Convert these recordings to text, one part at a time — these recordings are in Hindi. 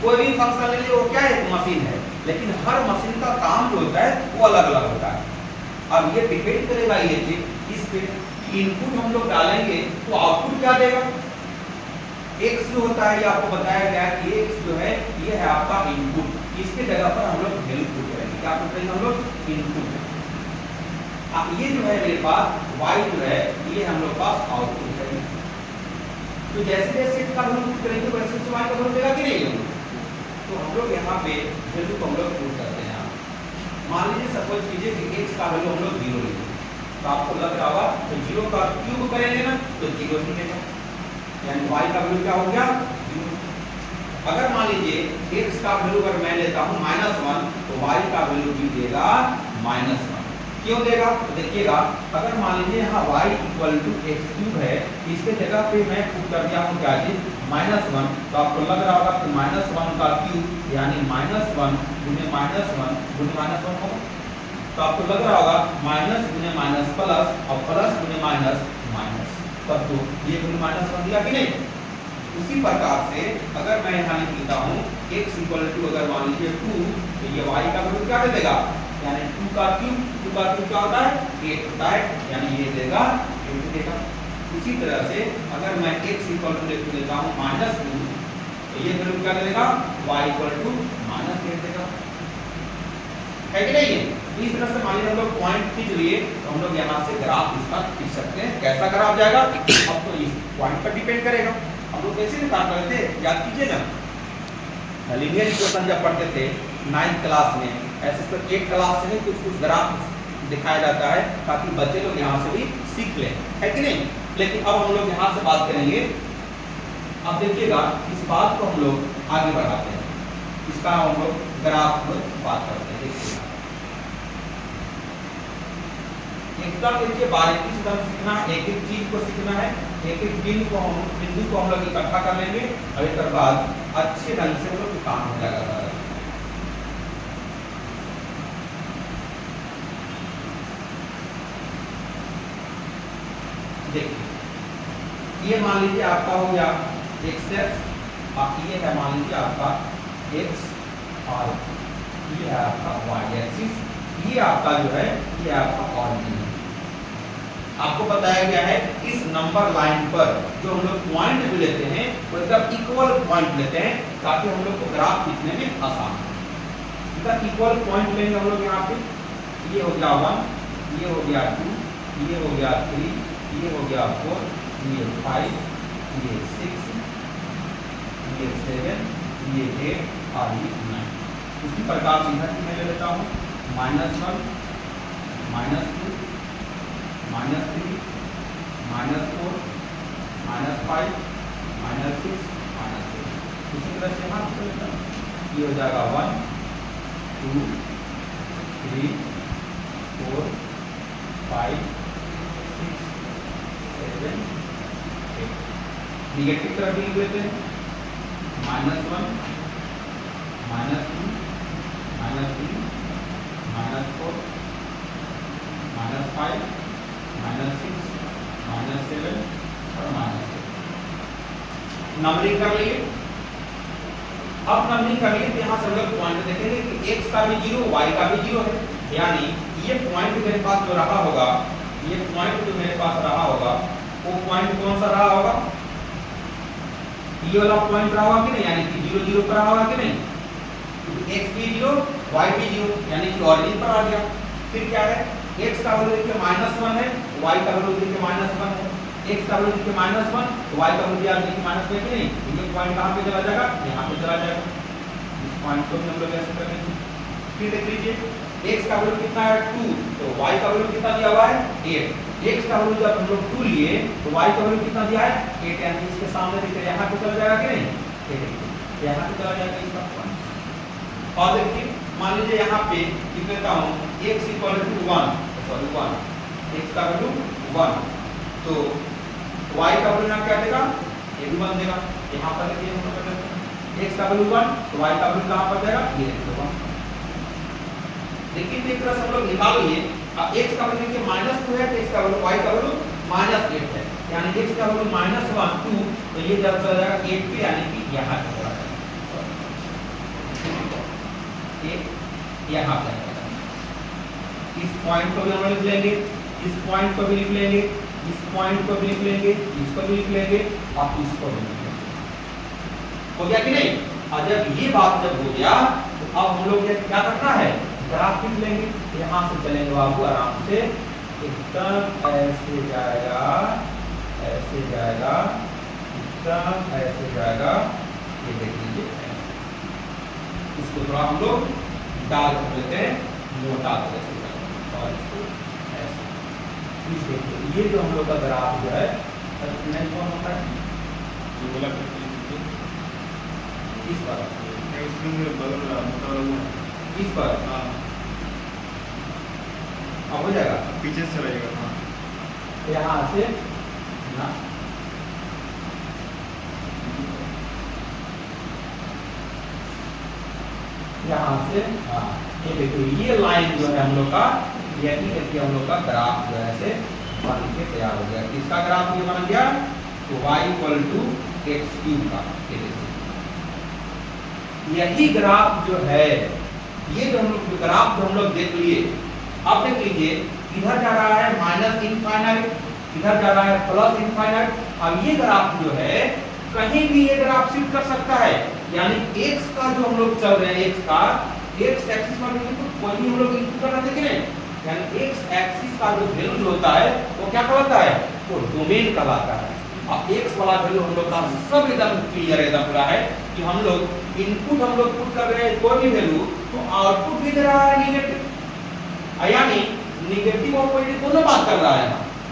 कोई भी फंक्शन ले लीजिए, वो क्या है, एक मशीन है, लेकिन हर मशीन का काम जो होता है वो अलग अलग होता है। अब ये डिपेंड करेगा ये चीज इस पे, इनपुट हम लोग डालेंगे तो आउटपुट क्या देगा। x जो होता है, ये आपको बताया गया है कि x जो है ये है आपका इनपुट, इसके जगह पर हम लोग वैल्यू पुट करेंगे। क्या पुट करेंगे हम लोग, इनपुट। अब ये जो है मेरे पास y जो है ये हम लोग पास आउटपुट है। तो जैसे जैसे x का वैल्यू पुट करेंगे वैसे y का वैल्यू देगा कि नहीं। तो हम लोग यहाँ पे वैल्यू को हम लोग पुट करते हैं। मान लीजिए सपोज कीजिए कि x का वैल्यू हम लोग 0 लेंगे, तो आपको लग रहा होगा तो 0 का क्यूब करेंगे ना तो 0 ही देगा, यानी y का वैल्यू क्या हो गया 0। अगर मान लीजिए x का वैल्यू अगर मैं लेता हूं -1 तो y का वैल्यू भी देगा -1। क्यों देगा, तो देखिएगा अगर मान लीजिए यहाँ y = x³ है, इसके जगह पे मैं पुट कर दिया हूं क्या चीज -1, तो आपको लग रहा होगा कि -1 का क्यूब यानी -1 गुने -1 गुने -1 होगा। तो आपको लग रहा होगा माइनस गुने माइनस प्लस और प्लस गुने माइनस माइनस, तब तो ये गुने -1 दिया कि नहीं। उसी प्रकार से अगर मैं यहाँ लिख लेता हूँ x = अगर मान लीजिए 2, तो ये y का वैल्यू क्या दे देगा, यानी 2 का क्यूब क्या होता है 8 होता है, यानी ये देगा 8 देगा। उसी तरह से अगर मैं x = लिख लेता हूँ -2, तो ये वैल्यू क्या देगा y = -8 देगा, है कि नहीं। इस तरह से मान लीजिए हम लोग पॉइंट खींच लिए, तो हम लोग यहाँ से ग्राफ इसका खींच सकते हैं। कैसा ग्राफ जाएगा अब तो इस पॉइंट पर डिपेंड करेगा। हम लोग कैसे निकाल रहे थे, याद कीजिए ना, लीनियर इक्वेशन जब पढ़ते थे 9th क्लास में, ऐसे तो एक क्लास से नहीं कुछ ग्राफ दिखाया जाता है ताकि बच्चे लोग यहाँ से भी सीख लें, है कि नहीं। लेकिन अब हम लोग यहाँ से बात करेंगे। अब देखिएगा इस बात को हम लोग आगे बढ़ाते हैं, इसका हम लोग ग्राफ में बात करते हैं। देखिएगा एकदम देखिए बारीकी से सीखना, एक एक चीज को सीखना है, एक एक बिंदु को हम लोग इकट्ठा कर लेंगे और एक बाद अच्छे ढंग से हम लोग काम हो जाएगा सारा। देखिए ये मान लीजिए आपका हो गया x', बाकी ये है मान लीजिए आपका x और ये है आपका y एक्सिस, ये आपका जो है ये आपका ऑरिजिन है। आपको बताया गया है इस नंबर लाइन पर जो हम लोग पॉइंट भी लेते हैं वो एकदम इक्वल पॉइंट लेते हैं ताकि हम लोग को ग्राफ खींचने में आसान हो। एकदम इक्वल पॉइंट लेंगे हम लोग यहाँ पे, ये हो गया 1, ये हो गया 2, ये हो गया 3, ये हो गया 4, ये 5, ये 6, ये 7, ये 8 और ये 9। इसी प्रकार से इधर मैं ले लेता हूँ -1, -2, -3, -4, -5, -6, -7। इसी तरह से यहाँ पर लेता हूँ, ये हो जाएगा 1, 2, 3, 4, 5, 6, 7, 8। निगेटिव तरफ भी लिख लेते हैं -1, -2, -3, -4, -5, -6, -7 और -8। नंबरिंग कर लिए। अब नंबरिंग कर लिए तो यहाँ से हम लोग पॉइंट देखेंगे कि x का भी 0, y का भी 0 है, यानी ये पॉइंट मेरे पास जो रहा होगा, ये पॉइंट जो मेरे पास रहा होगा वो पॉइंट कौन सा रहा होगा, ये वाला पॉइंट रहा होगा कि नहीं, यानी कि 0, 0 पर रहा होगा कि नहीं। x भी 0, y भी 0, यानी कि ऑरिजिन पर आ गया। फिर क्या है, x का वैल्यू देखिए -1 है, y का वैल्यू देखिए -1 है, x का वैल्यू देखिए -1 तो y का वैल्यू देखिए -1 कि नहीं। ये पॉइंट कहाँ पे चला जाएगा, यहाँ पे चला जाएगा। इस पॉइंट को हम लोग ऐसे करेंगे। फिर देख लीजिए x का वैल्यू कितना है 2, तो y का वैल्यू कितना दिया हुआ है 8। x का वैल्यू जब हम लोग 2 लिए तो y का वैल्यू कितना दिया है 8, यानी इसके सामने देखिए यहाँ पे चला जाएगा कि नहीं, ये देखिए यहाँ पे चला जाएगा इसका पॉइंट। और देखिए मान लीजिए यहाँ पे लिख लेता हूँ x = 1, सॉरी 1, x का वैल्यू 1, तो y का वैल्यू यहाँ क्या देगा, ये भी 1 देगा। यहाँ पर देखिए हम लोग कर लेते हैं x का वैल्यू 1 तो y का वैल्यू कहाँ पर जाएगा, ये देखिए 1। लेकिन एक तरह से हम लोग निकाल लिए। अब x का वैल्यू देखिए -2 है तो x का वैल्यू y का वैल्यू -8 है, यानी x का वैल्यू -1, 2 तो ये जब चला जाएगा 8 पे, यानी कि यहाँ चला जाएगा। यहाँ पे आएगा। इस पॉइंट को भी हम लिख लेंगे, इस पॉइंट को भी लिख लेंगे, इस पॉइंट को भी लिख लेंगे, इसको भी लिख लेंगे और इसको भी लिख लेंगे। हो गया कि नहीं? और जब ये बात जब हो गया तो अब हम लोग क्या करना है, ग्राफ खींच लेंगे। यहाँ से चलेंगे बाबू आराम से, एकदम ऐसे जाएगा, ऐसे जाएगा, एकदम ऐसे जाएगा। ये देख लीजिए, इसको थोड़ा हम लोग डाल कर लेते हैं, मोटा कर देते हैं और इसको ऐसे। इस देखिए ये जो हम लोग का ग्राफ जो है नहीं कौन होता है, इस पर इस पर अब हो जाएगा, पीछे से चलाइएगा। हाँ, यहाँ से ना यहाँ से, हाँ ये देखिए ये लाइन जो है हम लोग का, यही देखिए हम लोग का ग्राफ जो है ऐसे बन के तैयार हो गया। किसका ग्राफ ये बन गया, तो y = x³ का। यही ग्राफ जो है, ये जो हम लोग ग्राफ जो हम लोग देख लिए, अब देख लीजिए इधर जा रहा है -∞, इधर जा रहा है +∞। अब ये ग्राफ जो है कहीं भी ये ग्राफ शिफ्ट कर सकता है, यानी x का जो हम लोग चल रहे हैं, x का x एक्सिस पर तो कोई भी हम लोग इनपुट कर रहे हैं, देख, यानी x एक्सिस का जो वैल्यू होता है वो क्या कहलाता है, वो डोमेन कहलाता है। अब x वाला वैल्यू हम लोग का सब एकदम क्लियर एकदम पूरा है कि हम लोग इनपुट हम लोग पुट कर रहे हैं कोई भी वैल्यू, तो आउटपुट भी दे रहा है नेगेटिव, यानी नेगेटिव और पॉजिटिव दोनों बात कर रहा है।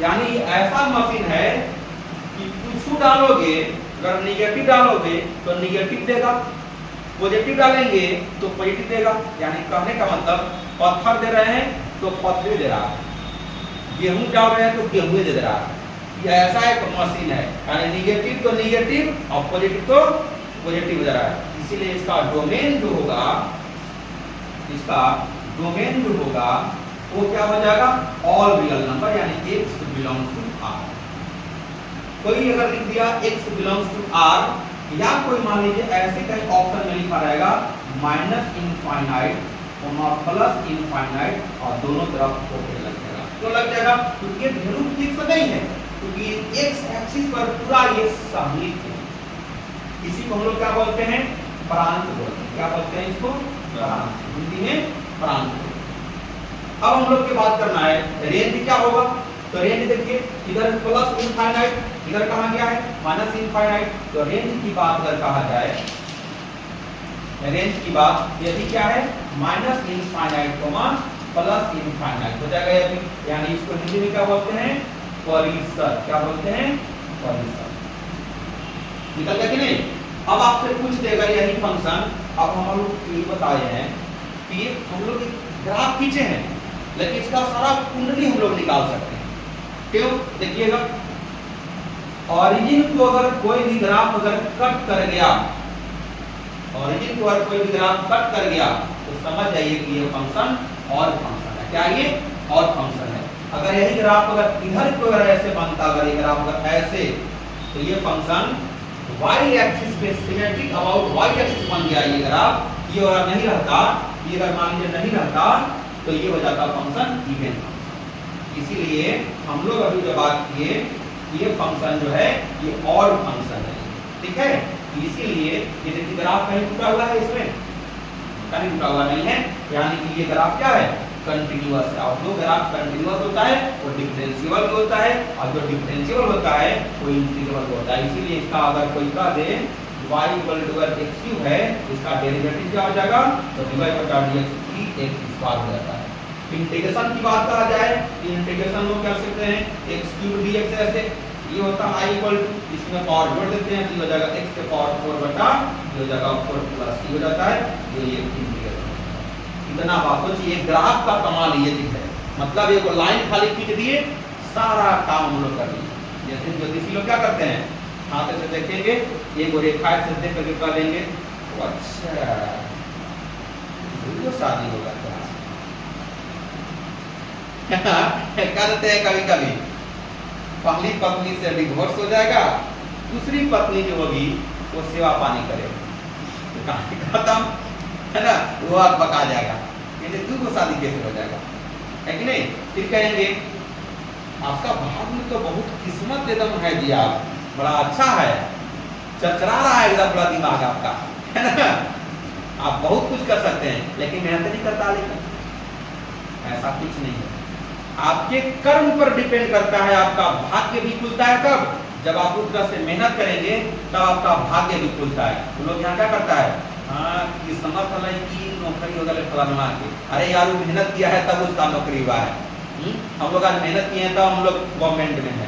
यानी ऐसा मशीन है कि कुछ डालोगे, अगर नेगेटिव डालोगे तो नेगेटिव देगा, पॉजिटिव डालेंगे तो पॉजिटिव देगा। यानी कहने का मतलब पत्थर दे रहे हैं तो पत्थर दे रहा है, गेहूं डाल रहे हैं तो गेहूं दे रहा है। ये ऐसा एक मशीन है, यानी नेगेटिव तो नेगेटिव और पॉजिटिव तो पॉजिटिव दे रहा है। इसीलिए इसका डोमेन जो होगा, इसका डोमेन जो होगा वो क्या हो जाएगा, ऑल रियल नंबर, यानी x बिलोंग्स टू r। कोई अगर लिख दिया x बिलोंग्स टू r, या कोई मान लीजिए ऐसे कहीं ऑप्शन में लिखा रहेगा -∞, +∞, और दोनों तरफ ओके लग जाएगा। तो लग जाएगा क्योंकि ये वैल्यू फिक्स नहीं है, क्योंकि x एक्सिस पर पूरा ये सममित है। इसी को हम लोग क्या बोलते हैं, प्रांत बोलते हैं। क्या बोलते हैं इसको, प्रांत, हिंदी में प्रांत। अब हम लोग की बात करना है रेंज क्या होगा, तो रेंज देखिए इधर +∞, इधर कहां गया है -∞। तो रेंज की बात अगर कहा जाए, रेंज की बात यदि क्या है -∞, +∞ हो जाएगा यदि, यानी इसको हिंदी में क्या बोलते हैं, परिसर। क्या बोलते हैं, परिसर। निकल गया कि नहीं? अब आपसे पूछ देगा यही फंक्शन, अब हम लोग ये बताए हैं कि हम लोग ग्राफ खींचे हैं, लेकिन इसका सारा कुंडली हम लोग निकाल सकते हैं। क्यों, देखिएगा ऑरिजिन को अगर कोई भी ग्राफ अगर कट कर गया, ऑरिजिन को अगर कोई भी ग्राफ कट कर गया तो समझ जाइए कि ये फंक्शन और फंक्शन है। क्या ये और फंक्शन है। अगर यही ग्राफ अगर इधर को अगर ऐसे बनता, अगर ये ग्राफ अगर ऐसे, तो ये फंक्शन y एक्सिस पे सिमेट्रिक अबाउट y एक्सिस बन गया ये ग्राफ। ये अगर नहीं रहता, ये अगर मान लीजिए नहीं रहता, तो ये हो जाता फंक्शन इवन फंक्शन। इसीलिए हम लोग अभी जो बात किए, ये फंक्शन जो है ये और फंक्शन है, ठीक है। इसीलिए ये देखिए ग्राफ कहीं टूटा हुआ है, इसमें कहीं टूटा हुआ नहीं है, यानी कि ये ग्राफ क्या है, कंटिन्यूअस है। और जो ग्राफ कंटिन्यूअस होता है वो डिफरेंशिएबल होता है, और जो डिफरेंशिएबल होता है वो इंटीग्रल होता है। इसीलिए इसका अगर कोई कह दे y = x³ है, इसका डेरिवेटिव क्या हो जाएगा, तो dy/dx की x² हो जाता है। इंटीग्रेशन की बात करा जाए, इंटीग्रेशन में क्या सकते हैं, x³ dx ऐसे, ये होता है i = इसमें पावर जोड़ देते हैं, तो हो जाएगा x⁴ ये हो जाएगा 4 + c हो जाता है। ये इंटीग्रेशन इतना बात सोचिए, ग्राफ का कमाल ये चीज है। मतलब एक लाइन खाली खींच दिए, सारा काम हम लोग कर दिए। जैसे ज्योतिषी लोग क्या करते हैं, हाथ से देखेंगे, एक और रेखा से देख करके बता देंगे, अच्छा तो शादी होगा करते हैं कभी कभी। पहली पत्नी से डिवोर्स हो जाएगा, दूसरी पत्नी जो होगी वो सेवा पानी करेगी, खत्म है ना, वो आप पका जाएगा। इन्हें 2 को शादी कैसे हो जाएगा, है कि नहीं। फिर कहेंगे आपका भाग में तो बहुत किस्मत एकदम है जी, आप बड़ा अच्छा है, चरचरा रहा है एकदम पूरा दिमाग आपका, है ना। आप बहुत कुछ कर सकते हैं लेकिन मेहनत नहीं करता, लेकिन ऐसा कुछ नहीं है। आपके कर्म पर डिपेंड करता है, आपका भाग्य भी खुलता है कब, जब आप उस तरह से मेहनत करेंगे तब आपका भाग्य भी खुलता है। तो लोग यहाँ क्या करता है, हाँ किस्मत वाला की नौकरी होगा फलाना के, अरे यार वो मेहनत किया है तब उसका नौकरी हुआ है। हम लोग आज मेहनत किए हैं तब हम लोग गवर्नमेंट में है।